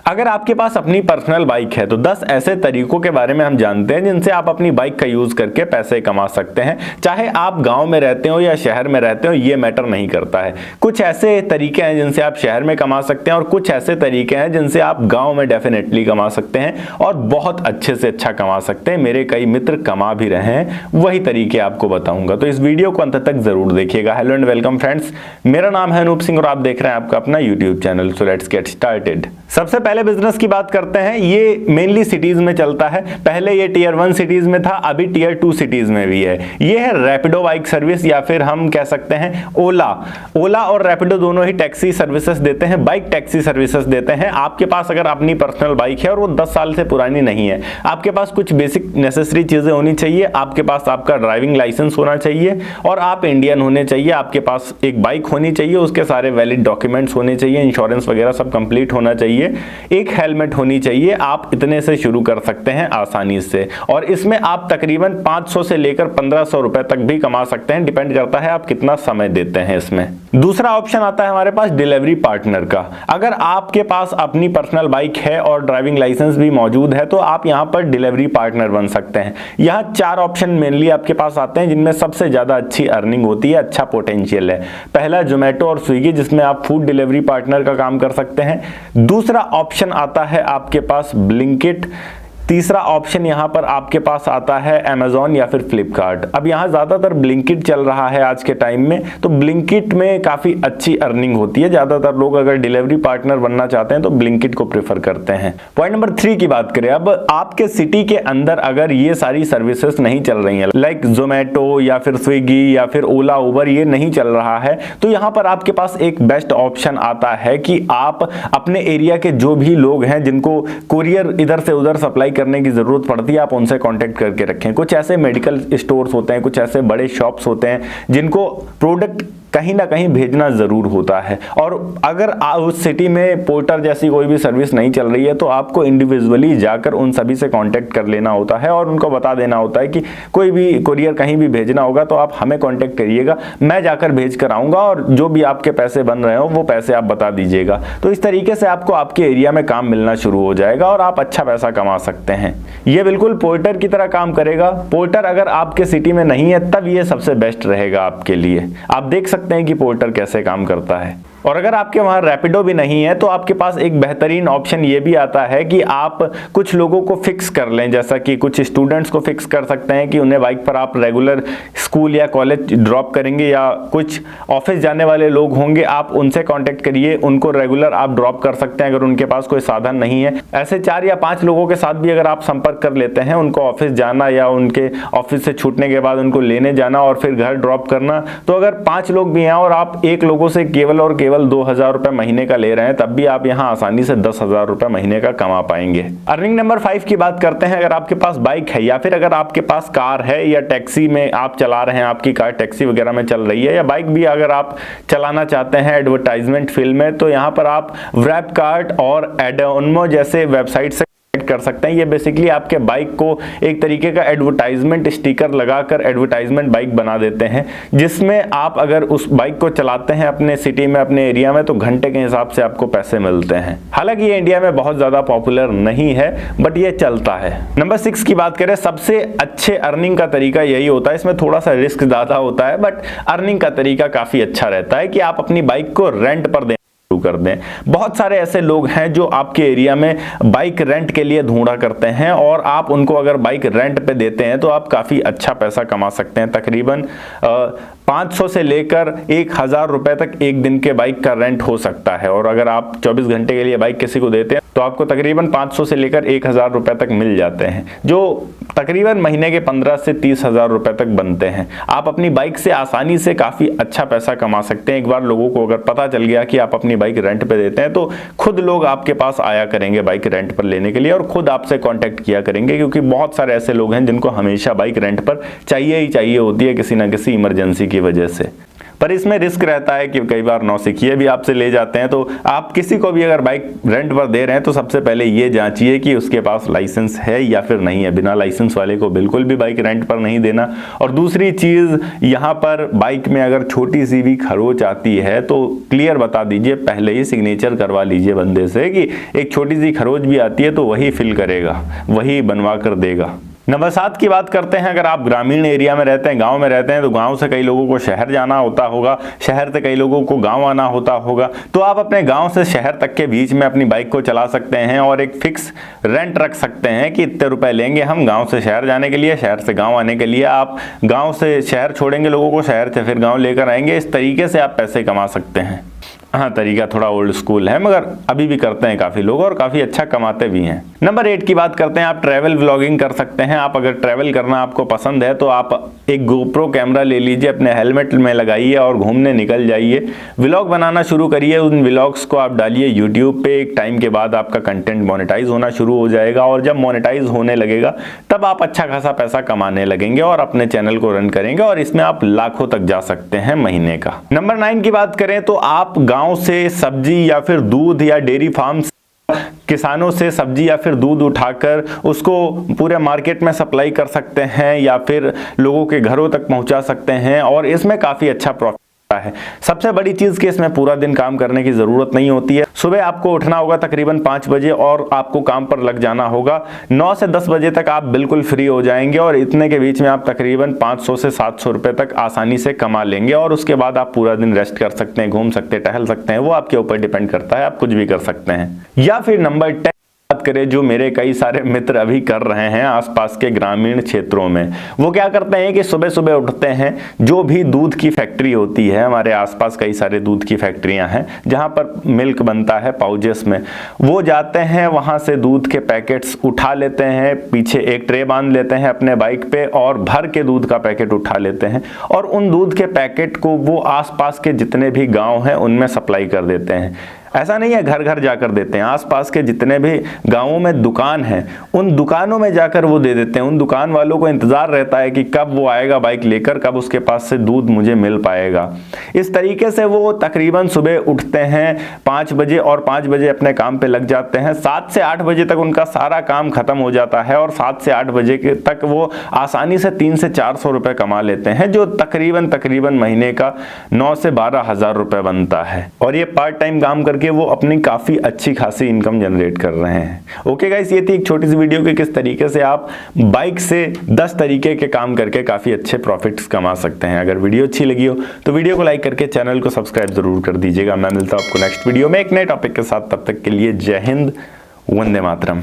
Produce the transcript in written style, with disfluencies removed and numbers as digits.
अगर आपके पास अपनी पर्सनल बाइक है तो 10 ऐसे तरीकों के बारे में हम जानते हैं जिनसे आप अपनी बाइक का यूज करके पैसे कमा सकते हैं। चाहे आप गांव में रहते हो या शहर में रहते हो, ये मैटर नहीं करता है। कुछ ऐसे तरीके हैं जिनसे आप शहर में कमा सकते हैं और कुछ ऐसे तरीके हैं जिनसे आप गांव में डेफिनेटली कमा सकते हैं और बहुत अच्छे से अच्छा कमा सकते हैं। मेरे कई मित्र कमा भी रहे हैं, वही तरीके आपको बताऊंगा, तो इस वीडियो को अंत तक जरूर देखिएगा। हेलो एंड वेलकम फ्रेंड्स, मेरा नाम है अनूप सिंह और आप देख रहे हैं आपका अपना YouTube channel. So let's get started. सबसे पहले बिजनेस की बात करते हैं। ये मेनली सिटीज में चलता है। पहले ये टियर 1 सिटीज में था, अभी टियर 2 सिटीज में भी है। ये है रैपिडो बाइक सर्विस या फिर हम कह सकते हैं ओला। ओला और रैपिडो दोनों ही टैक्सी सर्विसेज देते हैं, बाइक टैक्सी सर्विसेज देते हैं। आपके पास अगर अपनी पर्सनल बाइक है और वो 10 साल से पुरानी नहीं है, आपके पास कुछ बेसिक नेसेसरी चीजें होनी चाहिए। आपके पास आपका ड्राइविंग लाइसेंस होना चाहिए और आप इंडियन होने चाहिए। आपके पास एक बाइक होनी चाहिए, उसके सारे वैलिड डॉक्यूमेंट्स होने चाहिए, इंश्योरेंस वगैरह सब कंप्लीट होना चाहिए, एक हेलमेट होनी चाहिए। आप इतने से शुरू कर सकते हैं आसानी से और इसमें आप तकरीबन 500 से लेकर 1500 रुपए तक भी कमा सकते हैं। डिपेंड करता है आप कितना समय देते हैं इसमें। दूसरा ऑप्शन आता है हमारे पास डिलीवरी पार्टनर का। अगर आपके पास अपनी पर्सनल बाइक है और ड्राइविंग लाइसेंस भी मौजूद है तो आप यहां पर डिलीवरी पार्टनर बन सकते हैं। यहां 4 ऑप्शन मेनली आपके पास आते हैं जिनमें सबसे ज्यादा अच्छी अर्निंग होती है, अच्छा पोटेंशियल है। पहला जोमेटो और स्विगी, जिसमें आप फूड डिलीवरी पार्टनर का काम कर सकते हैं। दूसरा ऑप्शन आता है आपके पास ब्लिंकिट। तीसरा ऑप्शन यहां पर आपके पास आता है अमेजॉन या फिर फ्लिपकार्ट। अब यहां ज्यादातर ब्लिंकिट चल रहा है आज के टाइम में, तो ब्लिंकिट में काफी अच्छी अर्निंग होती है। ज्यादातर लोग अगर डिलीवरी पार्टनर बनना चाहते हैं तो ब्लिंकिट को प्रेफर करते हैं। पॉइंट नंबर 3 की बात करें। अब आपके सिटी के अंदर अगर ये सारी सर्विसेज नहीं चल रही है, लाइक जोमेटो या फिर स्विगी या फिर ओला उबर, ये नहीं चल रहा है, तो यहां पर आपके पास एक बेस्ट ऑप्शन आता है कि आप अपने एरिया के जो भी लोग हैं जिनको कुरियर इधर से उधर सप्लाई करने की जरूरत पड़ती है, आप उनसे कांटेक्ट करके रखें। कुछ ऐसे मेडिकल स्टोर्स होते हैं, कुछ ऐसे बड़े शॉप्स होते हैं जिनको प्रोडक्ट कहीं ना कहीं भेजना जरूर होता है और अगर उस सिटी में पोर्टर जैसी कोई भी सर्विस नहीं चल रही है तो आपको इंडिविजुअली जाकर उन सभी से कांटेक्ट कर लेना होता है और उनको बता देना होता है कि कोई भी कुरियर कहीं भी भेजना होगा तो आप हमें कांटेक्ट करिएगा, मैं जाकर भेज कर आऊंगा और जो भी आपके पैसे बन रहे हो वो पैसे आप बता दीजिएगा। तो इस तरीके से आपको आपके एरिया में काम मिलना शुरू हो जाएगा और आप अच्छा पैसा कमा सकते हैं। ये बिल्कुल पोर्टर की तरह काम करेगा। पोर्टर अगर आपके सिटी में नहीं है तब ये सबसे बेस्ट रहेगा आपके लिए। आप देख सकते हैं कि पोर्टर कैसे काम करता है। और अगर आपके वहां रैपिडो भी नहीं है तो आपके पास एक बेहतरीन ऑप्शन ये भी आता है कि आप कुछ लोगों को फिक्स कर लें, जैसा कि कुछ स्टूडेंट्स को फिक्स कर सकते हैं कि उन्हें बाइक पर आप रेगुलर स्कूल या कॉलेज ड्रॉप करेंगे, या कुछ ऑफिस जाने वाले लोग होंगे, आप उनसे कांटेक्ट करिए, उनको रेगुलर आप ड्रॉप कर सकते हैं अगर उनके पास कोई साधन नहीं है। ऐसे 4 या 5 लोगों के साथ भी अगर आप संपर्क कर लेते हैं, उनको ऑफिस जाना या उनके ऑफिस से छूटने के बाद उनको लेने जाना और फिर घर ड्रॉप करना, तो अगर 5 लोग भी हैं और आप एक लोगों से केवल और केवल 2000 रुपए महीने का ले रहे हैं, तब भी आप यहां आसानी से 10,000 रुपए महीने का कमा पाएंगे। अर्निंग नंबर 5 की बात करते हैं। अगर आपके पास बाइक है या फिर अगर आपके पास कार है या टैक्सी में आप चला रहे हैं, आपकी कार टैक्सी वगैरह में चल रही है, या बाइक भी अगर आप चलाना चाहते हैं एडवर्टाइजमेंट फील्ड में, तो यहां पर आप व्रैपकार्ट और एडोनमो जैसे वेबसाइट से कर सकते हैं। ये बेसिकली आपके बाइक को एक तरीके का एडवर्टाइजमेंट स्टिकर लगाकर एडवर्टाइजमेंट बाइक बना देते हैं, जिसमें आप अगर उस बाइक को चलाते हैं अपने सिटी में, अपने एरिया में, तो घंटे के हिसाब से आपको पैसे मिलते हैं। हालांकि ये इंडिया में बहुत ज्यादा पॉपुलर नहीं है, बट ये चलता है। नंबर 6 की बात करें। सबसे अच्छे अर्निंग का तरीका यही होता है। इसमें थोड़ा सा रिस्क ज्यादा होता है, बट अर्निंग का तरीका काफी अच्छा रहता है कि आप अपनी बाइक को रेंट पर कर दें। बहुत सारे ऐसे लोग हैं जो आपके एरिया में बाइक रेंट के लिए ढूंढा करते हैं और आप उनको अगर बाइक रेंट पे देते हैं तो आप काफी अच्छा पैसा कमा सकते हैं। तकरीबन 500 से लेकर 1000 रुपए तक एक दिन के बाइक का रेंट हो सकता है और अगर आप 24 घंटे के लिए बाइक किसी को देते हैं तो आपको तकरीबन 500 से लेकर 1000 रुपए तक मिल जाते हैं, जो तकरीबन महीने के 15 से 30,000 रुपए तक बनते हैं। आप अपनी बाइक से आसानी से काफी अच्छा पैसा कमा सकते हैं। एक बार लोगों को अगर पता चल गया कि आप अपनी बाइक रेंट पे देते हैं तो खुद लोग आपके पास आया करेंगे बाइक रेंट पर लेने के लिए और खुद आपसे कांटेक्ट किया करेंगे, क्योंकि बहुत सारे ऐसे लोग हैं जिनको हमेशा बाइक रेंट पर चाहिए ही चाहिए होती है किसी ना किसी इमरजेंसी की वजह से। पर इसमें रिस्क रहता है कि कई बार नौसिखिए भी आपसे ले जाते हैं। तो आप किसी को भी अगर बाइक रेंट पर दे रहे हैं तो सबसे पहले ये जांचिए कि उसके पास लाइसेंस है या फिर नहीं है। बिना लाइसेंस वाले को बिल्कुल भी बाइक रेंट पर नहीं देना। और दूसरी चीज, यहाँ पर बाइक में अगर छोटी सी भी खरोच आती है तो क्लियर बता दीजिए, पहले ही सिग्नेचर करवा लीजिए बंदे से कि एक छोटी सी खरोच भी आती है तो वही फिल करेगा, वही बनवा कर देगा। नंबर 7 की बात करते हैं। अगर आप ग्रामीण एरिया में रहते हैं, गांव में रहते हैं, तो गांव से कई लोगों को शहर जाना होता होगा, शहर से कई लोगों को गांव आना होता होगा। तो आप अपने गांव से शहर तक के बीच में अपनी बाइक को चला सकते हैं और एक फिक्स रेंट रख सकते हैं कि इतने रुपए लेंगे हम गांव से शहर जाने के लिए, शहर से गांव आने के लिए। आप गांव से शहर छोड़ेंगे लोगों को, शहर से फिर गाँव लेकर आएंगे। इस तरीके से आप पैसे कमा सकते हैं। हाँ, तरीका थोड़ा ओल्ड स्कूल है मगर अभी भी करते हैं काफ़ी लोग और काफ़ी अच्छा कमाते भी हैं। नंबर 8 की बात करते हैं। आप ट्रैवल व्लॉगिंग कर सकते हैं। आप अगर ट्रैवल करना आपको पसंद है तो आप एक गोप्रो कैमरा ले लीजिए, अपने हेलमेट में लगाइए और घूमने निकल जाइए। व्लॉग बनाना शुरू करिए। उन व्लॉग्स को आप डालिए यूट्यूब पे। एक टाइम के बाद आपका कंटेंट मोनेटाइज होना शुरू हो जाएगा और जब मोनेटाइज होने लगेगा तब आप अच्छा खासा पैसा कमाने लगेंगे और अपने चैनल को रन करेंगे और इसमें आप लाखों तक जा सकते हैं महीने का। नंबर 9 की बात करें तो आप गाँव से सब्जी या फिर दूध या डेयरी फार्म किसानों से सब्जी या फिर दूध उठाकर उसको पूरे मार्केट में सप्लाई कर सकते हैं या फिर लोगों के घरों तक पहुंचा सकते हैं और इसमें काफ़ी अच्छा प्रॉफिट है। सबसे बड़ी चीज कि इसमें पूरा दिन काम करने की जरूरत नहीं होती है। सुबह आपको उठना होगा तकरीबन 5 बजे और आपको काम पर लग जाना होगा। 9 से 10 बजे तक आप बिल्कुल फ्री हो जाएंगे और इतने के बीच में आप तकरीबन 500 से 700 रुपए तक आसानी से कमा लेंगे और उसके बाद आप पूरा दिन रेस्ट कर सकते हैं, घूम सकते हैं, टहल सकते हैं। वो आपके ऊपर डिपेंड करता है, आप कुछ भी कर सकते हैं। या फिर नंबर 10 बात करें, जो मेरे कई सारे मित्र अभी कर रहे हैं आसपास के ग्रामीण क्षेत्रों में। वो क्या करते हैं कि सुबह सुबह उठते हैं, जो भी दूध की फैक्ट्री होती है, हमारे आसपास कई सारे दूध की फैक्ट्रियां हैं जहां पर मिल्क बनता है पाउचेस में, वो जाते हैं वहां से दूध के पैकेट्स उठा लेते हैं, पीछे एक ट्रे बांध लेते हैं अपने बाइक पे और भर के दूध का पैकेट उठा लेते हैं और उन दूध के पैकेट को वो आसपास के जितने भी गाँव हैं उनमें सप्लाई कर देते हैं। ऐसा नहीं है घर घर जाकर देते हैं, आसपास के जितने भी गांवों में दुकान है उन दुकानों में जाकर वो दे देते हैं। उन दुकान वालों को इंतजार रहता है कि कब वो आएगा बाइक लेकर, कब उसके पास से दूध मुझे मिल पाएगा। इस तरीके से वो तकरीबन सुबह उठते हैं 5 बजे और 5 बजे अपने काम पे लग जाते हैं। 7 से 8 बजे तक उनका सारा काम खत्म हो जाता है और 7 से 8 बजे तक वो आसानी से 300 से 400 रुपए कमा लेते हैं, जो तकरीबन महीने का 9 से 12 हजार रुपए बनता है। और ये पार्ट टाइम काम करके वो अपनी काफी अच्छी खासी इनकम जनरेट कर रहे हैं। ओके गाइस, ये थी एक छोटी सी वीडियो कि किस तरीके से आप बाइक से 10 तरीके के काम करके काफी अच्छे प्रॉफिट्स कमा सकते हैं। अगर वीडियो अच्छी लगी हो तो वीडियो को लाइक करके चैनल को सब्सक्राइब जरूर कर दीजिएगा। मैं मिलता हूं आपको नेक्स्ट वीडियो में एक नए टॉपिक के साथ। तब तक के लिए जय हिंद, वंदे मातरम।